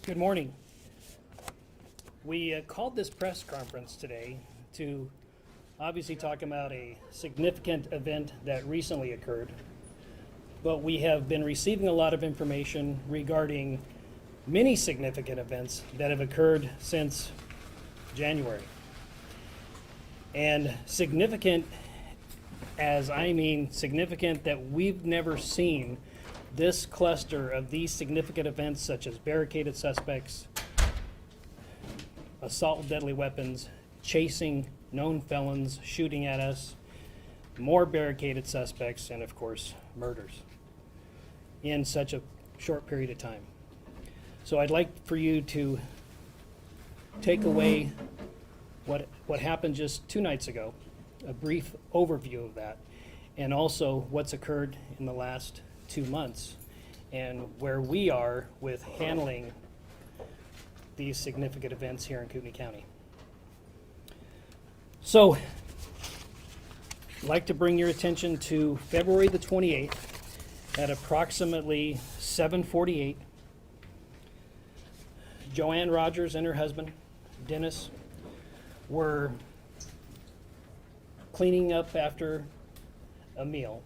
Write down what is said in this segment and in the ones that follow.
Good morning. We called this press conference today to obviously talk about a significant event that recently occurred, but we have been receiving a lot of information regarding many significant events that have occurred since January. And significant, as I mean significant that we've never seen this cluster of these significant events, such as barricaded suspects, assault with deadly weapons, chasing known felons, shooting at us, more barricaded suspects, and of course, murders in such a short period of time. So I'd like for you to take away what happened just 2 nights ago, a brief overview of that, and also what's occurred in the last 2 months and where we are with handling these significant events here in Kootenai County. So I'd like to bring your attention to February the 28th at approximately 7:48. Joanne Rogers and her husband, Dennis, were cleaning up after a meal.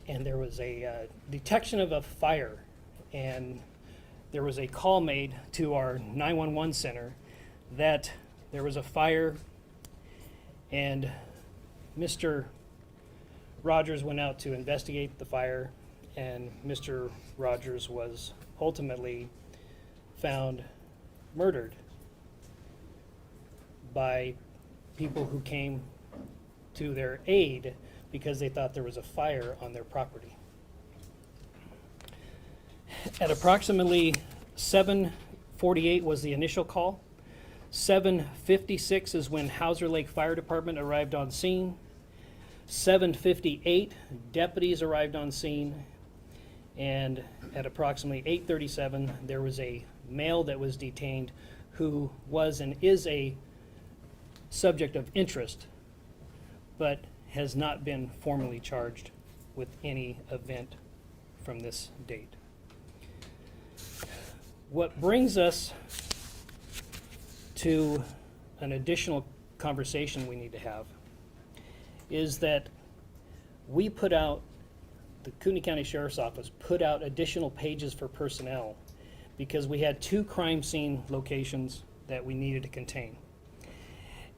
And there was a detection of a fire, and there was a call made to our 911 center that there was a fire, and Mr. Rogers went out to investigate the fire, and Mr. Rogers was ultimately found murdered by people who came to their aid because they thought there was a fire on their property. At approximately 7:48 was the initial call. 7:56 is when Hauser Lake Fire Department arrived on scene. 7:58, deputies arrived on scene. And at approximately 8:37, there was a male that was detained who was and is a subject of interest, but has not been formally charged with any event from this date. What brings us to an additional conversation we need to have is that we put out, the Kootenai County Sheriff's Office put out additional pages for personnel because we had 2 crime scene locations that we needed to contain.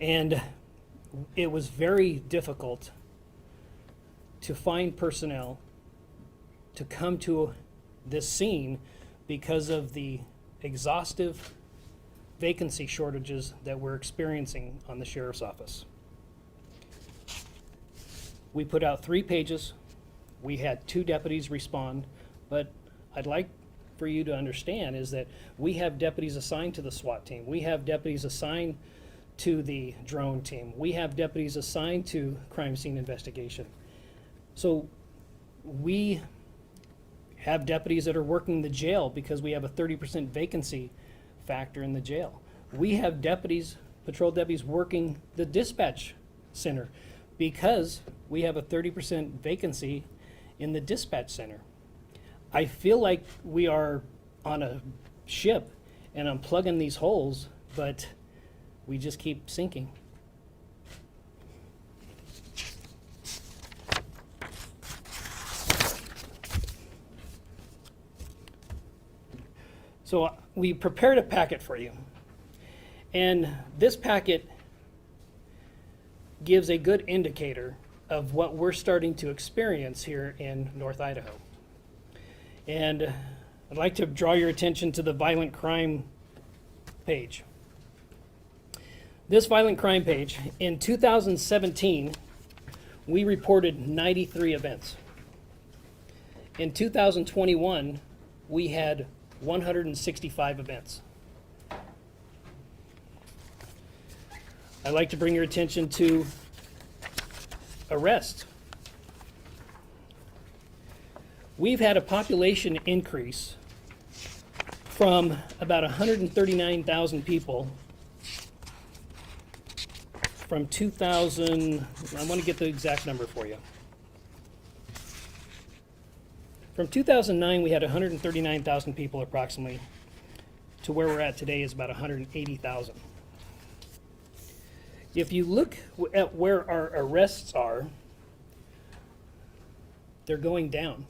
And it was very difficult to find personnel to come to this scene because of the exhaustive vacancy shortages that we're experiencing on the Sheriff's Office. We put out 3 pages. We had 2 deputies respond, but I'd like for you to understand is that we have deputies assigned to the SWAT team. We have deputies assigned to the drone team. We have deputies assigned to crime scene investigation. So we have deputies that are working the jail because we have a 30% vacancy factor in the jail. We have deputies, patrol deputies working the dispatch center because we have a 30% vacancy in the dispatch center. I feel like we are on a ship and I'm plugging these holes, but we just keep sinking. So we prepared a packet for you. And this packet gives a good indicator of what we're starting to experience here in North Idaho. And I'd like to draw your attention to the violent crime page. This violent crime page, in 2017, we reported 93 events. In 2021, we had 165 events. I'd like to bring your attention to arrests. We've had a population increase from about 139,000 people from 2000, I want to get the exact number for you. From 2009, we had 139,000 people approximately, to where we're at today is about 180,000. If you look at where our arrests are, they're going down.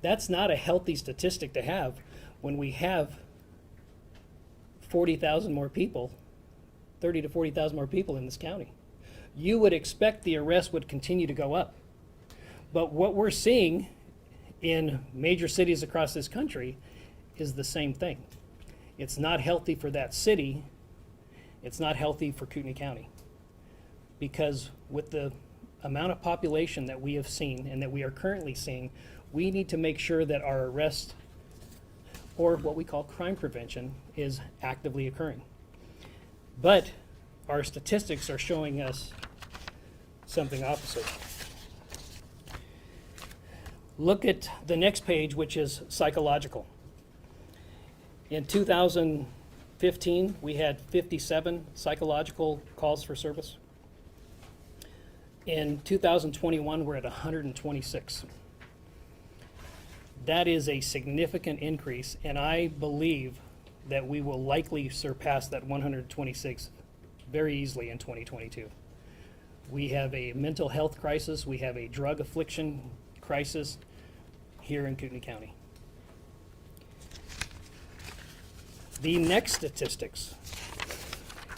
That's not a healthy statistic to have when we have 40,000 more people, 30 to 40,000 more people in this county. You would expect the arrests would continue to go up. But what we're seeing in major cities across this country is the same thing. It's not healthy for that city. It's not healthy for Kootenai County. Because with the amount of population that we have seen and that we are currently seeing, we need to make sure that our arrest, or what we call crime prevention, is actively occurring. But our statistics are showing us something opposite. Look at the next page, which is psychological. In 2015, we had 57 psychological calls for service. In 2021, we're at 126. That is a significant increase, and I believe that we will likely surpass that 126 very easily in 2022. We have a mental health crisis, we have a drug affliction crisis here in Kootenai County. The next statistics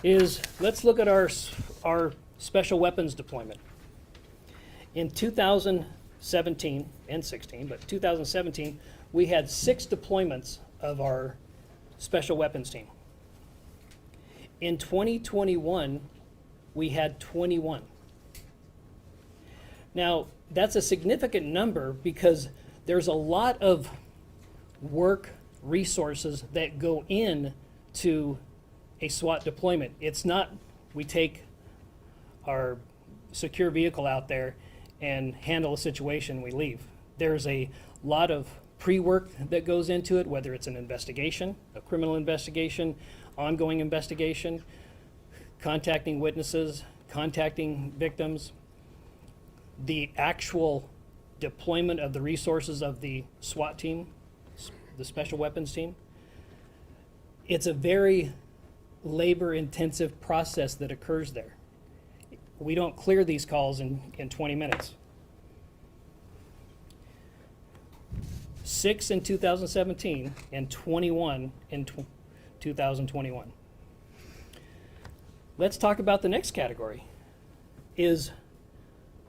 is, let's look at our special weapons deployment. In 2017 and 16, but 2017, we had 6 deployments of our special weapons team. In 2021, we had 21. Now, that's a significant number because there's a lot of work resources that go in to a SWAT deployment. It's not we take our secure vehicle out there and handle a situation, we leave. There's a lot of pre-work that goes into it, whether it's an investigation, a criminal investigation, ongoing investigation, contacting witnesses, contacting victims, the actual deployment of the resources of the SWAT team, the special weapons team. It's a very labor-intensive process that occurs there. We don't clear these calls in 20 minutes. 6 in 2017 and 21 in 2021. Let's talk about the next category, is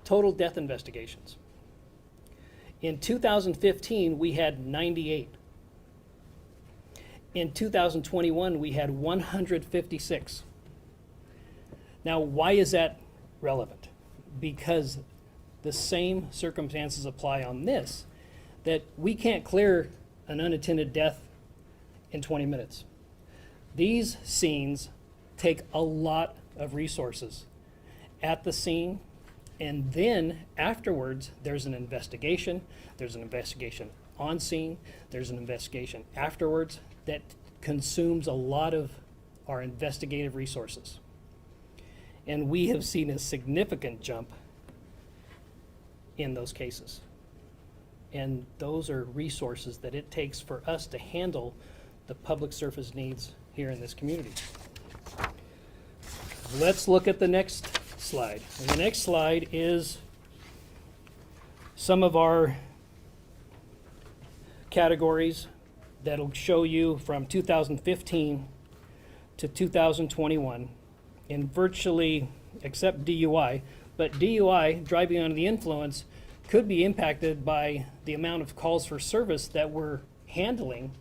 total death investigations. In 2015, we had 98. In 2021, we had 156. Now, why is that relevant? Because the same circumstances apply on this, that we can't clear an unattended death in 20 minutes. These scenes take a lot of resources at the scene, and then afterwards, there's an investigation on scene, there's an investigation afterwards that consumes a lot of our investigative resources. And we have seen a significant jump in those cases. And those are resources that it takes for us to handle the public service needs here in this community. Let's look at the next slide. And the next slide is some of our categories that'll show you from 2015 to 2021 in virtually, except DUI, but DUI, driving under the influence, could be impacted by the amount of calls for service that we're handling,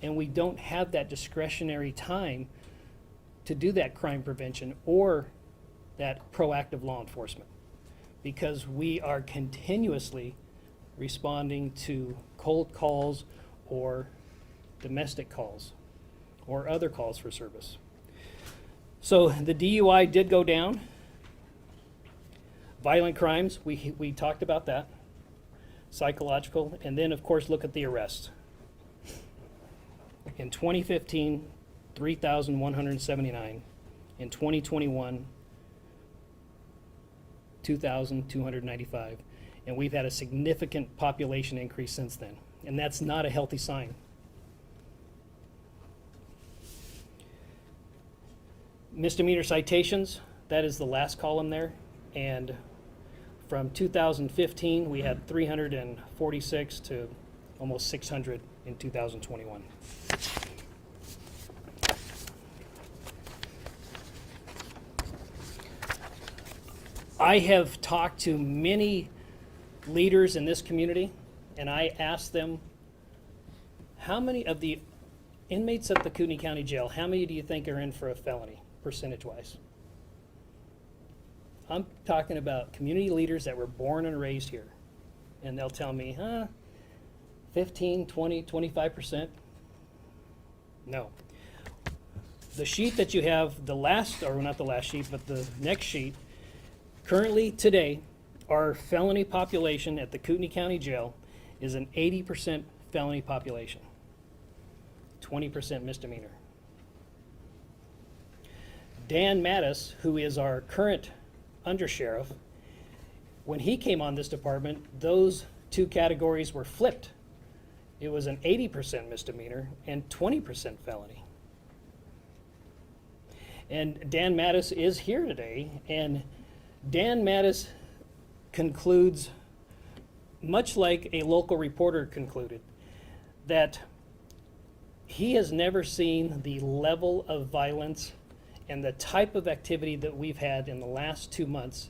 and we don't have that discretionary time to do that crime prevention or that proactive law enforcement, because we are continuously responding to cold calls or domestic calls or other calls for service. So the DUI did go down. Violent crimes, we talked about that. Psychological, and then of course look at the arrests. In 2015, 3,179. In 2021, 2,295. And we've had a significant population increase since then. And that's not a healthy sign. Misdemeanor citations, that is the last column there. And from 2015, we had 346 to almost 600 in 2021. I have talked to many leaders in this community, and I asked them, how many of the inmates at the Kootenai County Jail, how many do you think are in for a felony, percentage-wise? I'm talking about community leaders that were born and raised here. And they'll tell me, 15, 20, 25%. No. The sheet that you have, the last, or not the last sheet, but the next sheet, currently today, our felony population at the Kootenai County Jail is an 80% felony population, 20% misdemeanor. Dan Mattis, who is our current undersheriff, when he came on this department, those two categories were flipped. It was an 80% misdemeanor and 20% felony. And Dan Mattis is here today, and Dan Mattis concludes, much like a local reporter concluded, that he has never seen the level of violence and the type of activity that we've had in the last 2 months,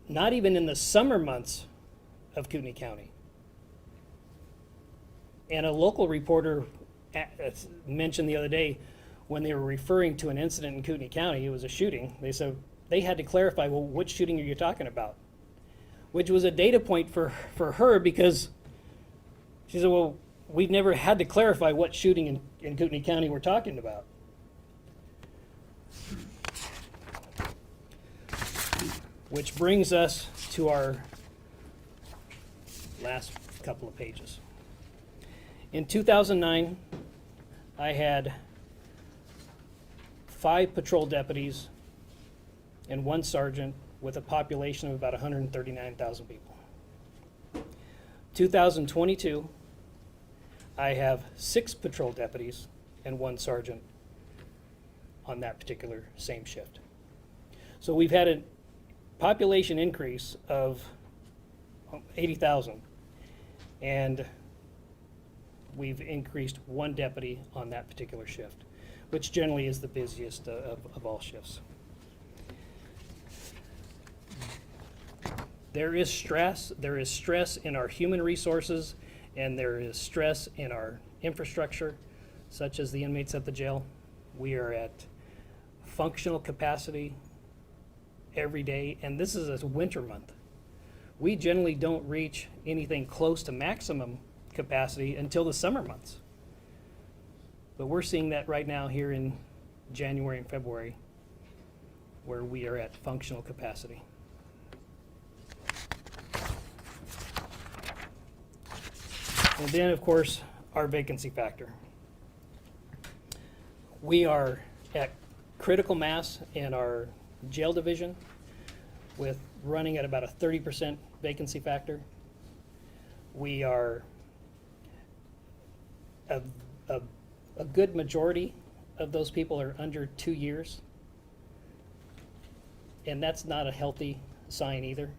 not even in the summer months of Kootenai County. And a local reporter mentioned the other day, when they were referring to an incident in Kootenai County, it was a shooting, they said they had to clarify, well, which shooting are you talking about? Which was a data point for her, because she said, well, we've never had to clarify what shooting in Kootenai County we're talking about. Which brings us to our last couple of pages. In 2009, I had 5 patrol deputies and 1 sergeant with a population of about 139,000 people. 2022, I have 6 patrol deputies and 1 sergeant on that particular same shift. So we've had a population increase of 80,000, and we've increased 1 deputy on that particular shift, which generally is the busiest of all shifts. There is stress in our human resources, and there is stress in our infrastructure, such as the inmates at the jail. We are at functional capacity every day, and this is a winter month. We generally don't reach anything close to maximum capacity until the summer months. But we're seeing that right now here in January and February, where we are at functional capacity. And then, of course, our vacancy factor. We are at critical mass in our jail division, with running at about a 30% vacancy factor. We are a good majority of those people are under 2 years, and that's not a healthy sign either.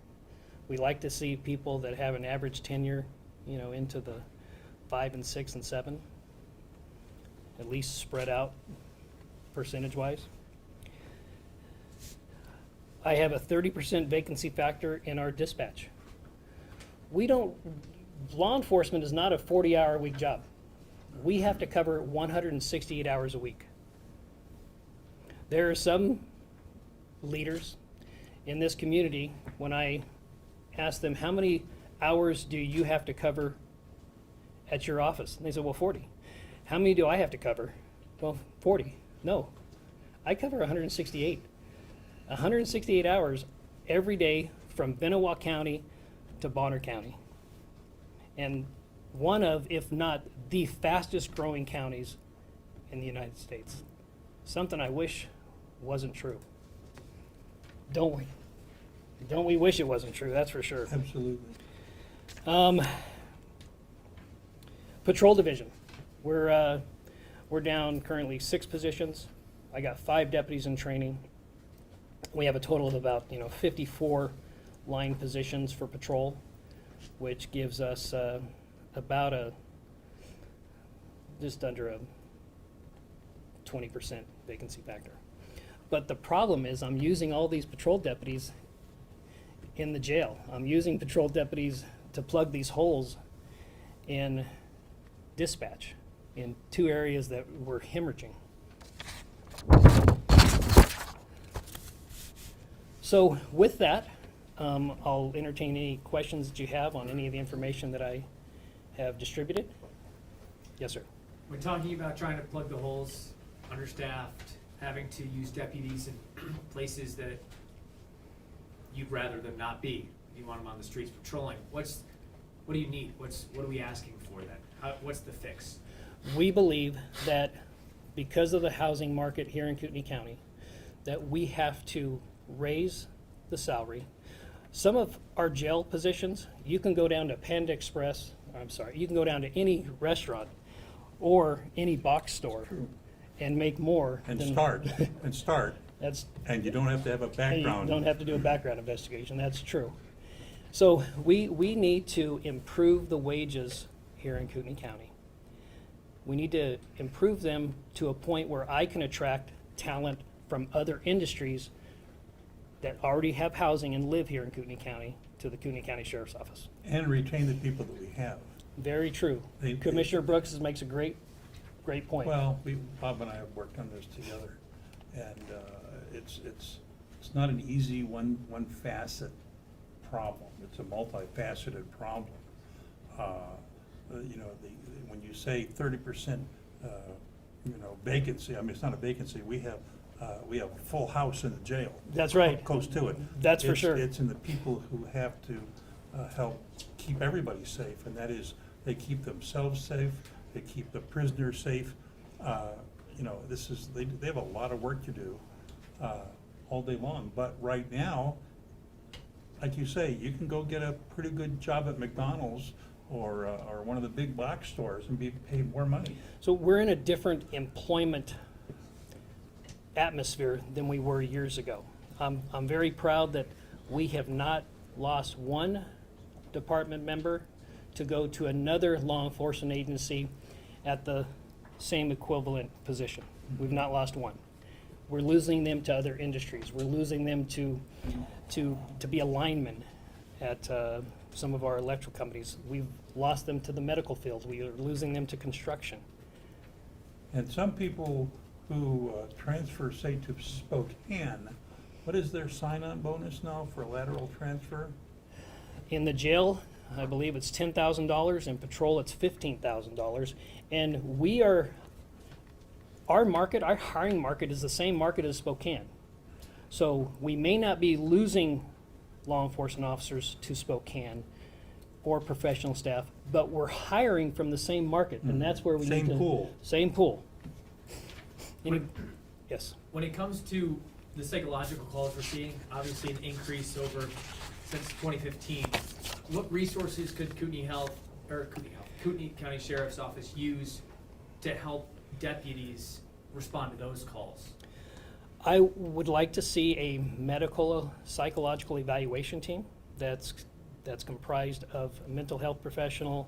We like to see people that have an average tenure, into the 5 and 6 and 7, at least spread out percentage-wise. I have a 30% vacancy factor in our dispatch. Law enforcement is not a 40-hour-a-week job. We have to cover 168 hours a week. There are some leaders in this community, when I ask them, how many hours do you have to cover at your office? And they said, well, 40. How many do I have to cover? Well, 40. No, I cover 168. 168 hours every day from Benewah County to Bonner County. And one of, if not the fastest growing counties in the United States. Something I wish wasn't true. Don't we? Don't we wish it wasn't true, that's for sure. Absolutely. Patrol division, we're down currently 6 positions. I got 5 deputies in training. We have a total of about 54 line positions for patrol, which gives us about just under a 20% vacancy factor. But the problem is I'm using all these patrol deputies in the jail. I'm using patrol deputies to plug these holes in dispatch in 2 areas that were hemorrhaging. So with that, I'll entertain any questions that you have on any of the information that I have distributed. Yes, sir. When talking about trying to plug the holes, understaffed, having to use deputies in places that you'd rather them not be, you want them on the streets patrolling, what do you need? What are we asking for then? What's the fix? We believe that because of the housing market here in Kootenai County, that we have to raise the salary. Some of our jail positions, you can go down to Panda Express, you can go down to any restaurant or any box store and make more. And than start. That's, And you don't have to have a background. you don't have to do a background investigation, that's true. So we need to improve the wages here in Kootenai County. We need to improve them to a point where I can attract talent from other industries that already have housing and live here in Kootenai County to the Kootenai County Sheriff's Office. And retain the people that we have. Very true. Commissioner Brooks makes a great point. Well, Bob and I have worked on this together, and it's not an easy one facet problem. It's a multifaceted problem. When you say 30%, vacancy, I mean, it's not a vacancy. We have a full house in the jail. That's right. Close to it. That's for sure. It's in the people who have to help keep everybody safe, and that is, they keep themselves safe, they keep the prisoners safe. They have a lot of work to do all day long. But right now, like you say, you can go get a pretty good job at McDonald's or one of the big box stores and be paid more money. So we're in a different employment atmosphere than we were years ago. I'm very proud that we have not lost one department member to go to another law enforcement agency at the same equivalent position. We've not lost one. We're losing them to other industries. We're losing them to be a lineman at some of our electrical companies. We've lost them to the medical field. We are losing them to construction. And some people who transfer, say, to Spokane, what is their sign-on bonus now for a lateral transfer? In the jail, I believe it's $10,000. In patrol, it's $15,000. And our hiring market is the same market as Spokane. So we may not be losing law enforcement officers to Spokane or professional staff, but we're hiring from the same market, and that's where we need to. Same pool. Same pool. Yes. When it comes to the psychological calls we're seeing, obviously an increase since 2015. What resources could Kootenai County Sheriff's Office use to help deputies respond to those calls? I would like to see a medical psychological evaluation team that's comprised of a mental health professional,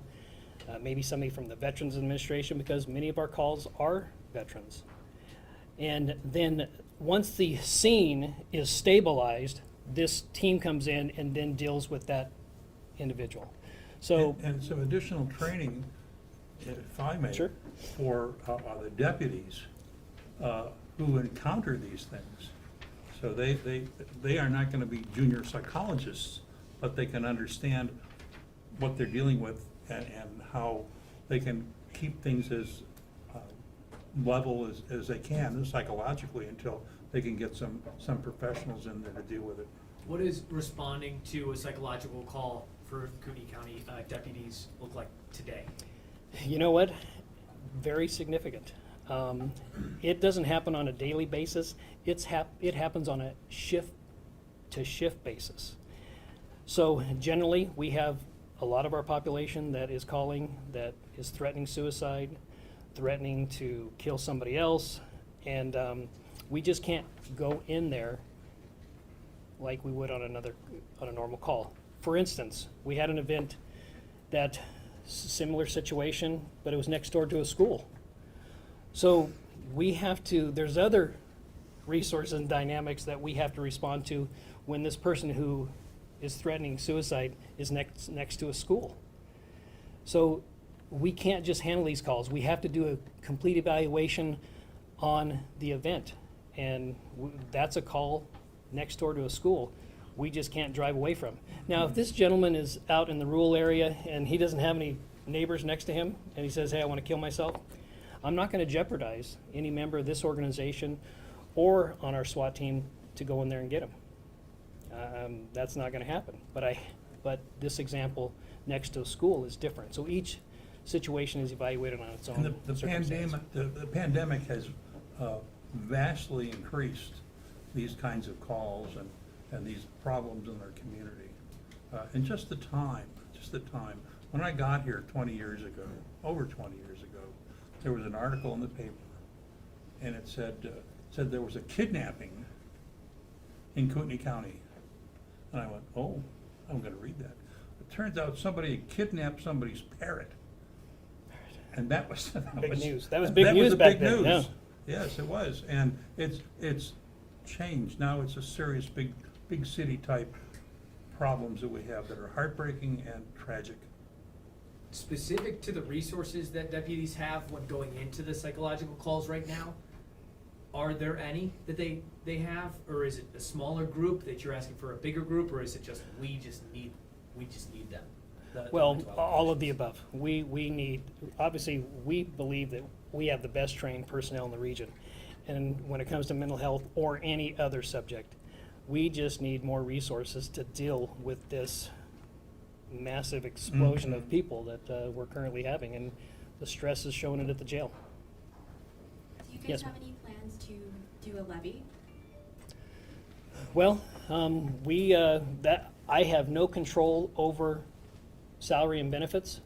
maybe somebody from the Veterans Administration, because many of our calls are veterans. And then once the scene is stabilized, this team comes in and then deals with that individual. So And some additional training, if I may, Sure. for the deputies who encounter these things. So they are not going to be junior psychologists, but they can understand what they're dealing with and how they can keep things as level as they can psychologically until they can get some professionals in there to deal with it. What does responding to a psychological call for Kootenai County deputies look like today? you know what? Very significant. It doesn't happen on a daily basis. It happens on a shift-to-shift basis. So generally, we have a lot of our population that is calling, that is threatening suicide, threatening to kill somebody else, and we just can't go in there like we would on a normal call. For instance, we had an event that similar situation, but it was next door to a school. So we have to, there's other resources and dynamics that we have to respond to when this person who is threatening suicide is next to a school. So we can't just handle these calls. We have to do a complete evaluation on the event. And that's a call next door to a school we just can't drive away from. Now, if this gentleman is out in the rural area and he doesn't have any neighbors next to him and he says, hey, I want to kill myself, I'm not going to jeopardize any member of this organization or on our SWAT team to go in there and get him. That's not going to happen. But this example next to a school is different. So each situation is evaluated on its own. And the pandemic has vastly increased these kinds of calls and these problems in our community. And just the time. When I got here 20 years ago, over 20 years ago, there was an article in the paper, and it said there was a kidnapping in Kootenai County. And I went, oh, I'm gonna read that. It turns out somebody had kidnapped somebody's parrot. And that was Big news. That was big news back then, yeah. Yes, it was, and it's changed. Now it's a serious, big city type problems that we have that are heartbreaking and tragic. Specific to the resources that deputies have when going into the psychological calls right now, are there any that they have, or is it a smaller group that you're asking for a bigger group, or is it just we just need them? Well, all of the above. We need, obviously, we believe that we have the best trained personnel in the region. And when it comes to mental health or any other subject, we just need more resources to deal with this massive explosion of people that we're currently having, and the stress is showing it at the jail. Do you guys Yes, have any plans to do a levy? Well, I have no control over salary and benefits.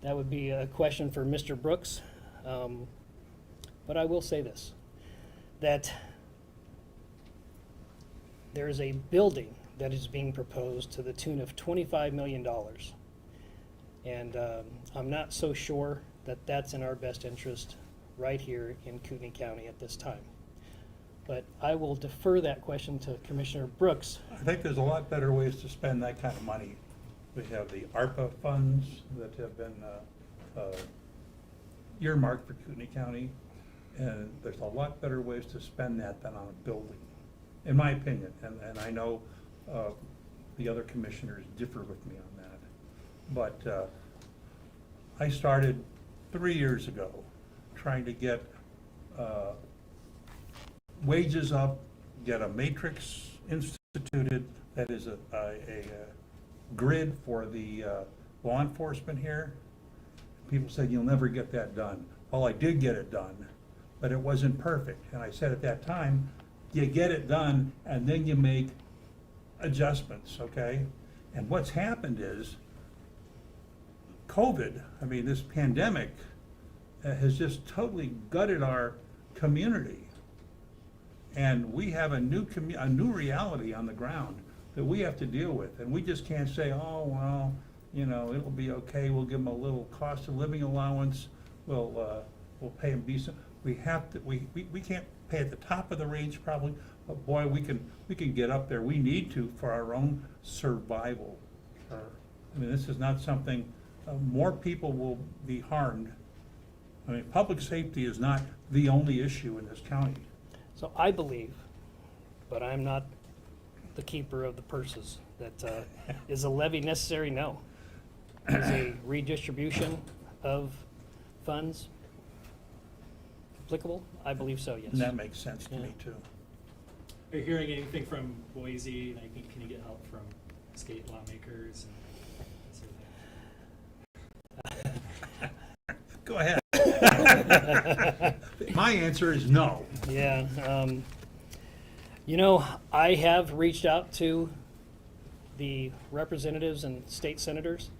That would be a question for Mr. Brooks. But I will say this, that there is a building that is being proposed to the tune of $25 million. And I'm not so sure that that's in our best interest right here in Kootenai County at this time. But I will defer that question to Commissioner Brooks. I think there's a lot better ways to spend that kind of money. We have the ARPA funds that have been earmarked for Kootenai County, and there's a lot better ways to spend that than on a building, in my opinion. And I know the other commissioners differ with me on that. But I started 3 years ago trying to get wages up, get a matrix instituted that is a grid for the law enforcement here. People said, you'll never get that done. Well, I did get it done, but it wasn't perfect. And I said at that time, you get it done and then you make adjustments, okay? And what's happened is COVID, this pandemic has just totally gutted our community. And we have a new reality on the ground that we have to deal with. And we just can't say, oh, well, it'll be okay. We'll give them a little cost of living allowance. We'll pay them decent. We can't pay at the top of the range probably, but boy, we can get up there. We need to for our own survival. This is not something, more people will be harmed. Public safety is not the only issue in this county. So I believe, but I'm not the keeper of the purses, that is a levy necessary? No. Is a redistribution of funds applicable? I believe so, yes. And that makes sense to me too. Are you hearing anything from Boise? Can you get help from state lawmakers and that sort of thing? Go ahead. My answer is no. Yeah. I have reached out to the representatives and state senators,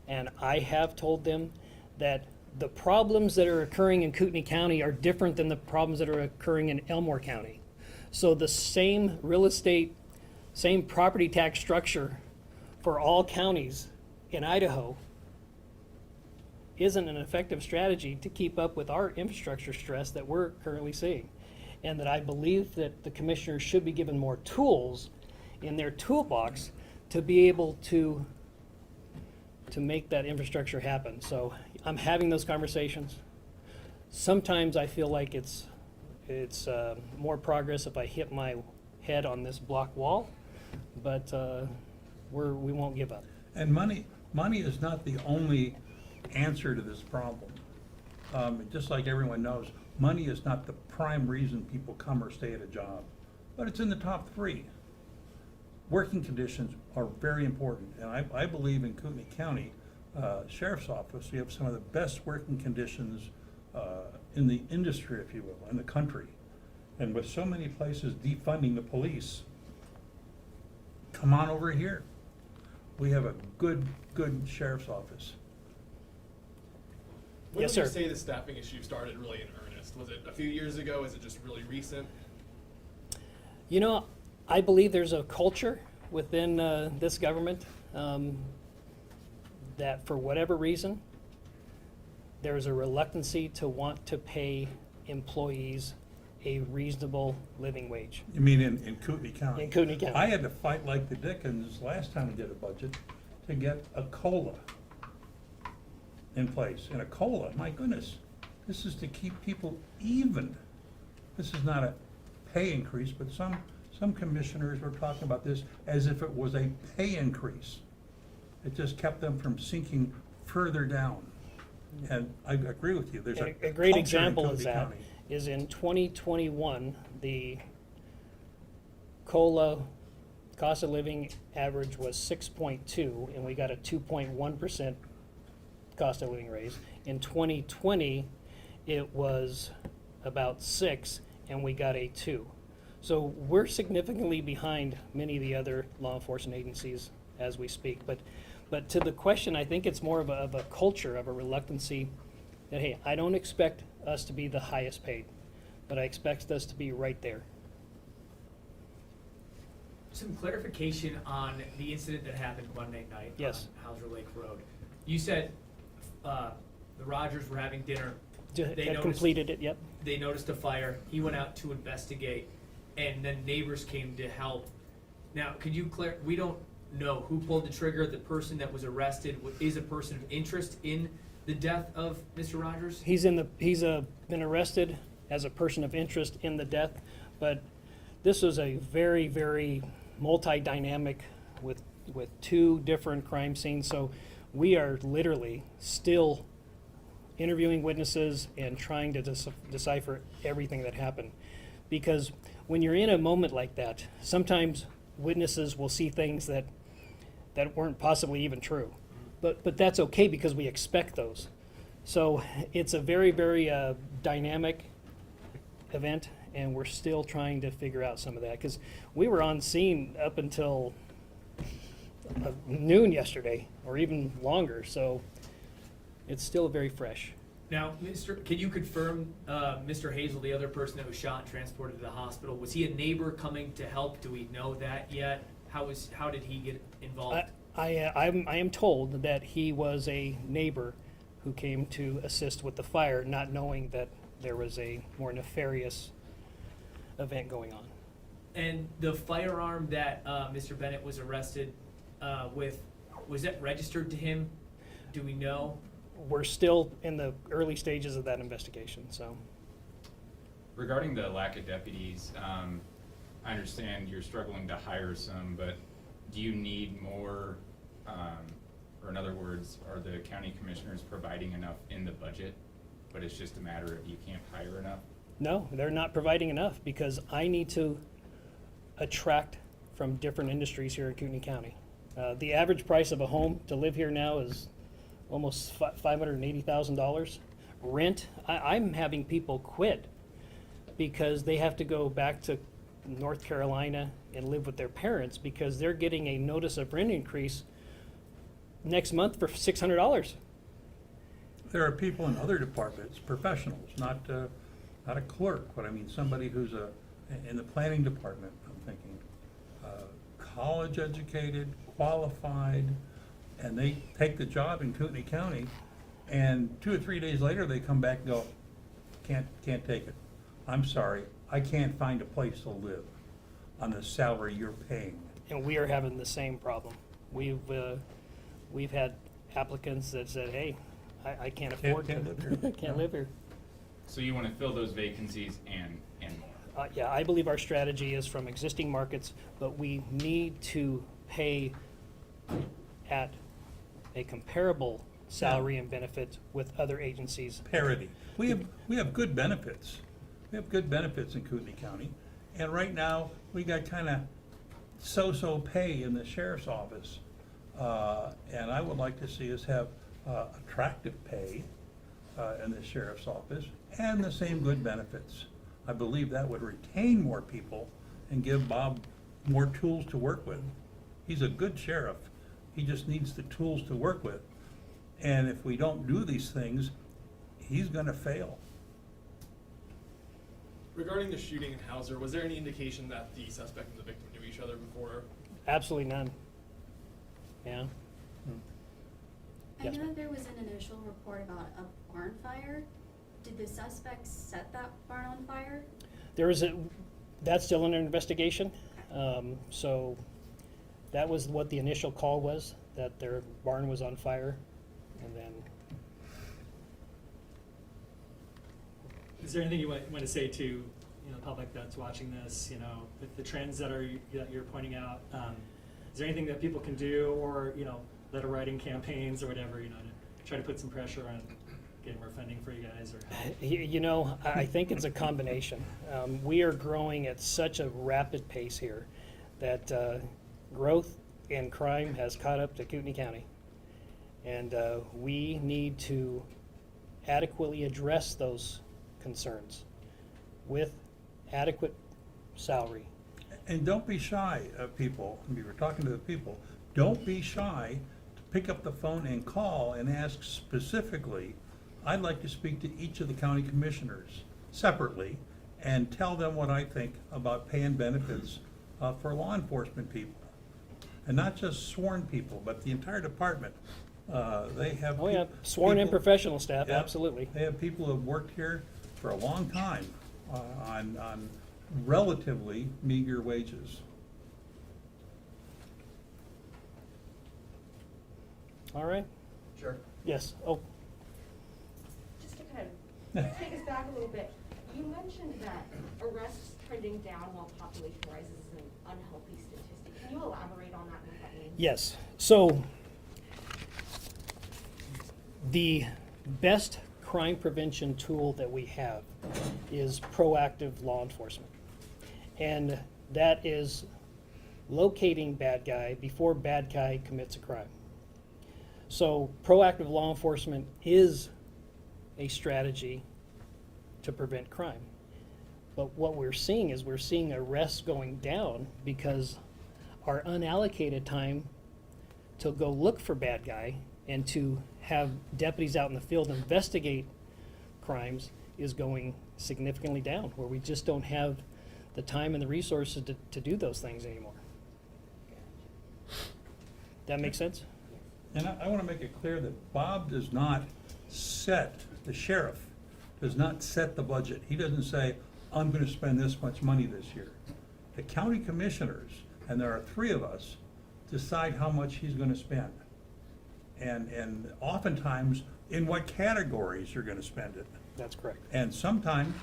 and I have told them that the problems that are occurring in Kootenai County are different than the problems that are occurring in Elmore County. So the same real estate, same property tax structure for all counties in Idaho isn't an effective strategy to keep up with our infrastructure stress that we're currently seeing. And that I believe that the commissioners should be given more tools in their toolbox to be able to make that infrastructure happen. So I'm having those conversations. Sometimes I feel like it's more progress if I hit my head on this block wall, but we won't give up. And money is not the only answer to this problem. Just like everyone knows, money is not the prime reason people come or stay at a job, but it's in the top three. Working conditions are very important, and I believe in Kootenai County Sheriff's Office, we have some of the best working conditions in the industry, if you will, in the country. And with so many places defunding the police, come on over here. We have a good sheriff's office. When Yes, would you sir. say the staffing issue started really in earnest? Was it a few years ago? Is it just really recent? You know, I believe there's a culture within this government that for whatever reason, there's a reluctancy to want to pay employees a reasonable living wage. You mean in Kootenai County? In Kootenai County. I had to fight like the Dickens last time we did a budget to get a COLA in place. And a COLA, my goodness, this is to keep people even. This is not a pay increase, but some commissioners were talking about this as if it was a pay increase. It just kept them from sinking further down. And I agree with you, there's a A great culture in example of Kootenai that County. is in 2021, the COLA, cost of living average was 6.2, and we got a 2.1% cost of living raise. In 2020, it was about 6, and we got a 2. So we're significantly behind many of the other law enforcement agencies as we speak. But to the question, I think it's more of a culture, of a reluctancy that, hey, I don't expect us to be the highest paid, but I expect us to be right there. Some clarification on the incident that happened Monday night Yes. on Hauser Lake Road. You said the Rogers were having dinner. They Had noticed- completed it, yep. They noticed a fire. He went out to investigate, and then neighbors came to help. Now, could you we don't know who pulled the trigger. The person that was arrested is a person of interest in the death of Mr. Rogers? He's been arrested as a person of interest in the death, but this was a very, very multi-dynamic with two different crime scenes. So we are literally still interviewing witnesses and trying to decipher everything that happened. Because when you're in a moment like that, sometimes witnesses will see things that weren't possibly even true. But that's okay because we expect those. So it's a very, very dynamic event, and we're still trying to figure out some of that. Because we were on scene up until noon yesterday, or even longer, so it's still very fresh. Now, can you confirm Mr. Hazel, the other person that was shot and transported to the hospital, was he a neighbor coming to help? Do we know that yet? How did he get involved? I am told that he was a neighbor who came to assist with the fire, not knowing that there was a more nefarious event going on. And the firearm that Mr. Bennett was arrested with, was that registered to him? Do we know? We're still in the early stages of that investigation, so. Regarding the lack of deputies, I understand you're struggling to hire some, but do you need more, or in other words, are the county commissioners providing enough in the budget, but it's just a matter of you can't hire enough? No, they're not providing enough because I need to attract from different industries here in Kootenai County. The average price of a home to live here now is almost $580,000. Rent, I'm having people quit because they have to go back to North Carolina and live with their parents because they're getting a notice of rent increase next month for $600. There are people in other departments, professionals, not a clerk, but I mean somebody who's in the planning department, I'm thinking, college educated, qualified, and they take the job in Kootenai County, and 2 or 3 days later, they come back and go, can't take it. I'm sorry, I can't find a place to live on the salary you're paying. And we are having the same problem. We've had applicants that said, hey, I can't afford to Can't live here. can't live here. So you wanna fill those vacancies and more? Yeah, I believe our strategy is from existing markets, but we need to pay at a comparable salary and benefit with other agencies. Parity. We have good benefits. We have good benefits in Kootenai County, and right now, we got kind of so-so pay in the sheriff's office. And I would like to see us have attractive pay in the sheriff's office and the same good benefits. I believe that would retain more people and give Bob more tools to work with. He's a good sheriff. He just needs the tools to work with. And if we don't do these things, he's gonna fail. Regarding the shooting in Hauser, was there any indication that the suspect and the victim knew each other before? Absolutely none. Yeah. I Yes, know ma'am. there was an initial report about a barn fire. Did the suspects set that barn on fire? That's still under investigation. So that was what the initial call was, that their barn was on fire. And then, Is there anything you want to say to the public that's watching this? With the trends that you're pointing out, is there anything that people can do, or that are writing campaigns or whatever, to try to put some pressure on getting more funding for you guys or help? I think it's a combination. We are growing at such a rapid pace here that growth in crime has caught up to Kootenai County. And we need to adequately address those concerns with adequate salary. And don't be shy, people, we were talking to the people, don't be shy to pick up the phone and call and ask specifically, I'd like to speak to each of the county commissioners separately and tell them what I think about pay and benefits for law enforcement people. And not just sworn people, but the entire department. They have. Oh, yeah, sworn and people- professional staff, Yeah, absolutely. They have people who have worked here for a long time on relatively meager wages. All right? Sure. Yes. Oh, Just to kind of take us back a little bit, you mentioned that arrests trending down while population rises is an unhealthy statistic. Can you elaborate on that and what that means? yes. So the best crime prevention tool that we have is proactive law enforcement. And that is locating bad guy before bad guy commits a crime. So proactive law enforcement is a strategy to prevent crime. But what we're seeing is we're seeing arrests going down because our unallocated time to go look for bad guy and to have deputies out in the field investigate crimes is going significantly down, where we just don't have the time and the resources to do those things anymore. That make sense? And I want to make it clear that Bob does not set, the sheriff does not set the budget. He doesn't say, I'm going to spend this much money this year. The county commissioners, and there are 3 of us, decide how much he's going to spend. And oftentimes, in what categories you're going to spend it. That's correct. And sometimes,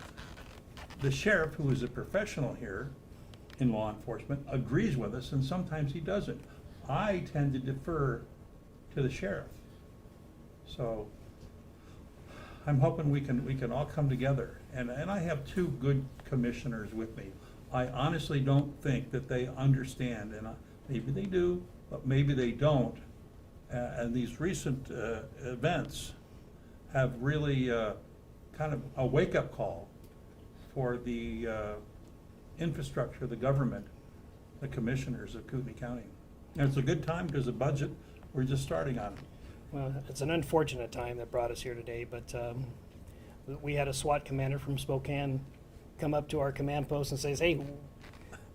the sheriff, who is a professional here in law enforcement, agrees with us, and sometimes he doesn't. I tend to defer to the sheriff. So, I'm hoping we can all come together. And I have 2 good commissioners with me. I honestly don't think that they understand, and maybe they do, but maybe they don't. And these recent events have really kind of a wake-up call for the infrastructure, the government, the commissioners of Kootenai County. And it's a good time because the budget, we're just starting on. Well, it's an unfortunate time that brought us here today, but we had a SWAT commander from Spokane come up to our command post and says, hey,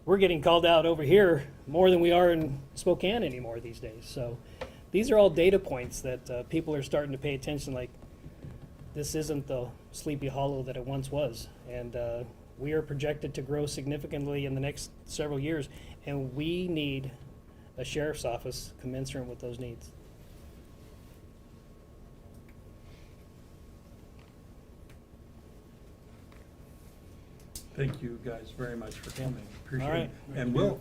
we're getting called out over here more than we are in Spokane anymore these days. So these are all data points that people are starting to pay attention, like this isn't the Sleepy Hollow that it once was. And we are projected to grow significantly in the next several years, and we need a sheriff's office commensurate with those needs. Thank you guys very much for coming. Appreciate All it. right. And we'll